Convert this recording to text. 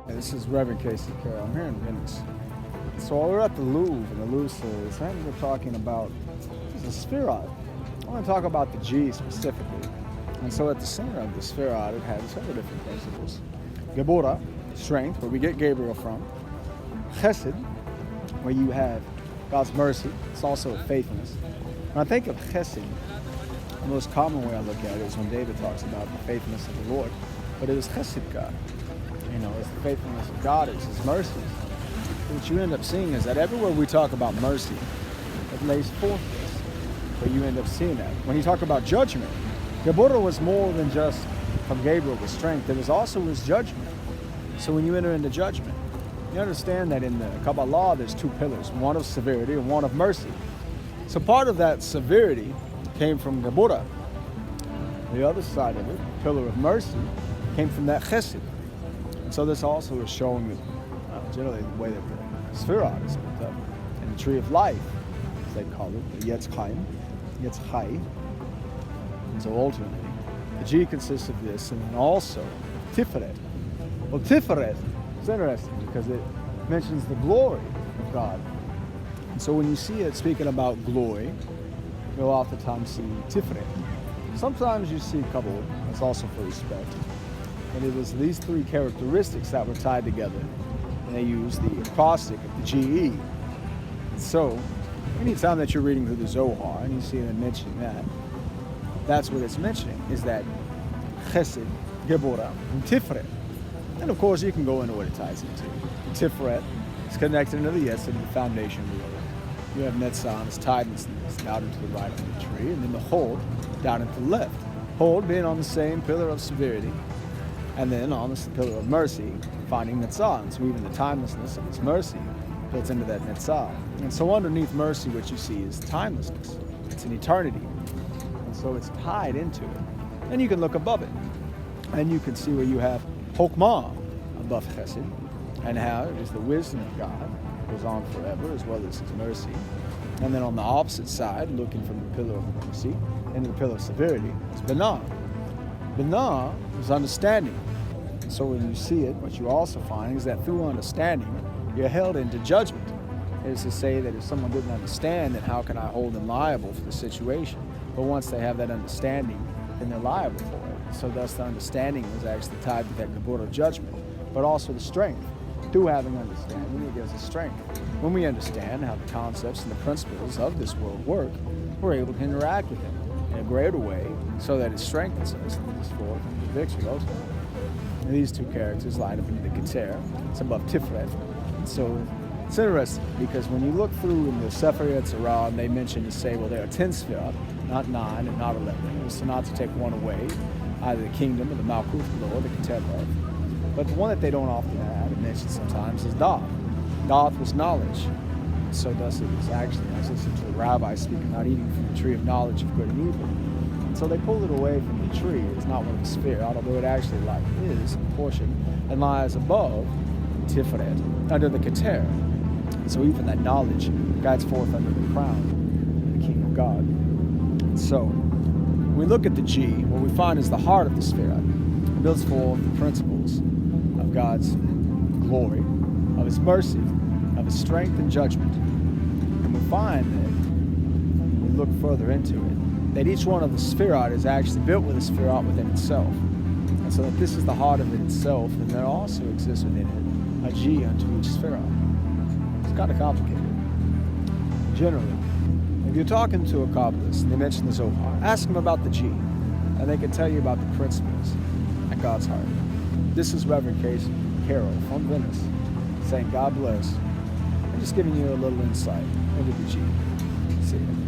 Yeah, this is Reverend Casey Carroll. I'm here in Venice. So we're at the Louvre, and the Louvre says, and we're talking about the spherod. I want to talk about the G specifically. And so at the center of the spherod, it has several different principles. Gebura, strength, where we get Gabriel from. Chesed, where you have God's mercy. It's also faithfulness. When I think of Chesed, the most common way I look at it is when David talks about the faithfulness of the Lord. But it is Chesed God. It's the faithfulness of God, it's His mercies. What you end up seeing is that everywhere we talk about mercy, it lays forth this. But you end up seeing that. When you talk about judgment, Gebura was more than just from Gabriel with strength. There was also His judgment. So when you enter into judgment, you understand that in the Kabbalah there's two pillars, one of severity and one of mercy. So part of that severity came from Gebura. The other side of it, the pillar of mercy, came from that Chesed. And so this also is showing that generally the way that the Sphirot is built up. And the tree of life, as they call it, the Yetz Chaim, Yetz Chai. And so ultimately, the G consists of this, and then also Tiferet. Well, Tiferet is interesting because it mentions the glory of God. And so when you see it speaking about glory, you'll oftentimes see Tiferet. Sometimes you see Kabod, that's also for respect. And it was these three characteristics that were tied together. And they used the acrostic of the GE. And so, anytime that you're reading through the Zohar and you see them mentioning that, that's what it's mentioning, is that Chesed, Gebura, and Tiferet. And of course, you can go into what it ties into. Tiferet is connected into the Yesod, the foundation below it. You have Netzah, it's tied down into the right of the tree, and then the Hod down into the left. Hod being on the same pillar of severity, and then on the pillar of mercy, finding Netzah. And so even the timelessness of His mercy built into that Netzah. And so underneath mercy, what you see is timelessness. It's an eternity. And so it's tied into it. And you can look above it. And you can see where you have Chokmah above Chesed, and how it is the wisdom of God goes on forever, as well as His mercy. And then on the opposite side, looking from the pillar of mercy into the pillar of severity, is Binah. Binah is understanding. And so when you see it, what you also find is that through understanding, you're held into judgment. It is to say that if someone didn't understand, then how can I hold them liable for the situation? But once they have that understanding, then they're liable for it. So thus the understanding is actually tied to that Gebura of judgment, but also the strength. Through having understanding, it gives us strength. When we understand how the concepts and the principles of this world work, we're able to interact with them in a greater way so that it strengthens us and moves forward to victory ultimately. And these two characters line up into the Keter. It's above Tiferet. So it's interesting because when you look through in the Sefer Yetzirah, they mention to say, well, there are 10 Sphirot, not 9 and not 11. So not to take one away, either the kingdom or the Malkuth below, the Keter above. But the one that they don't often add and mention sometimes is Doth. Doth was knowledge. So thus it is actually, I was listening to a rabbi speak about eating from the tree of knowledge of good and evil. And so they pulled it away from the tree. It's not one of the sphere, although it actually is a portion, and lies above Tiferet, under the Keter. And so even that knowledge guides forth under the crown, the King of God. And so when we look at the G, what we find is the heart of the sphere. It builds forth the principles of God's glory, of His mercy, of His strength and judgment. And we find that when we look further into it, that each one of the Sphirot is actually built with a Sphirot within itself. And so that this is the heart of it itself, and there also exists within it a G unto each Sphirot. It's kind of complicated. Generally, if you're talking to a Kabbalist and they mention the Zohar, ask them about the G, and they can tell you about the principles at God's heart. This is Reverend Casey Carroll from Venice, saying God bless, and just giving you a little insight into the G. See you.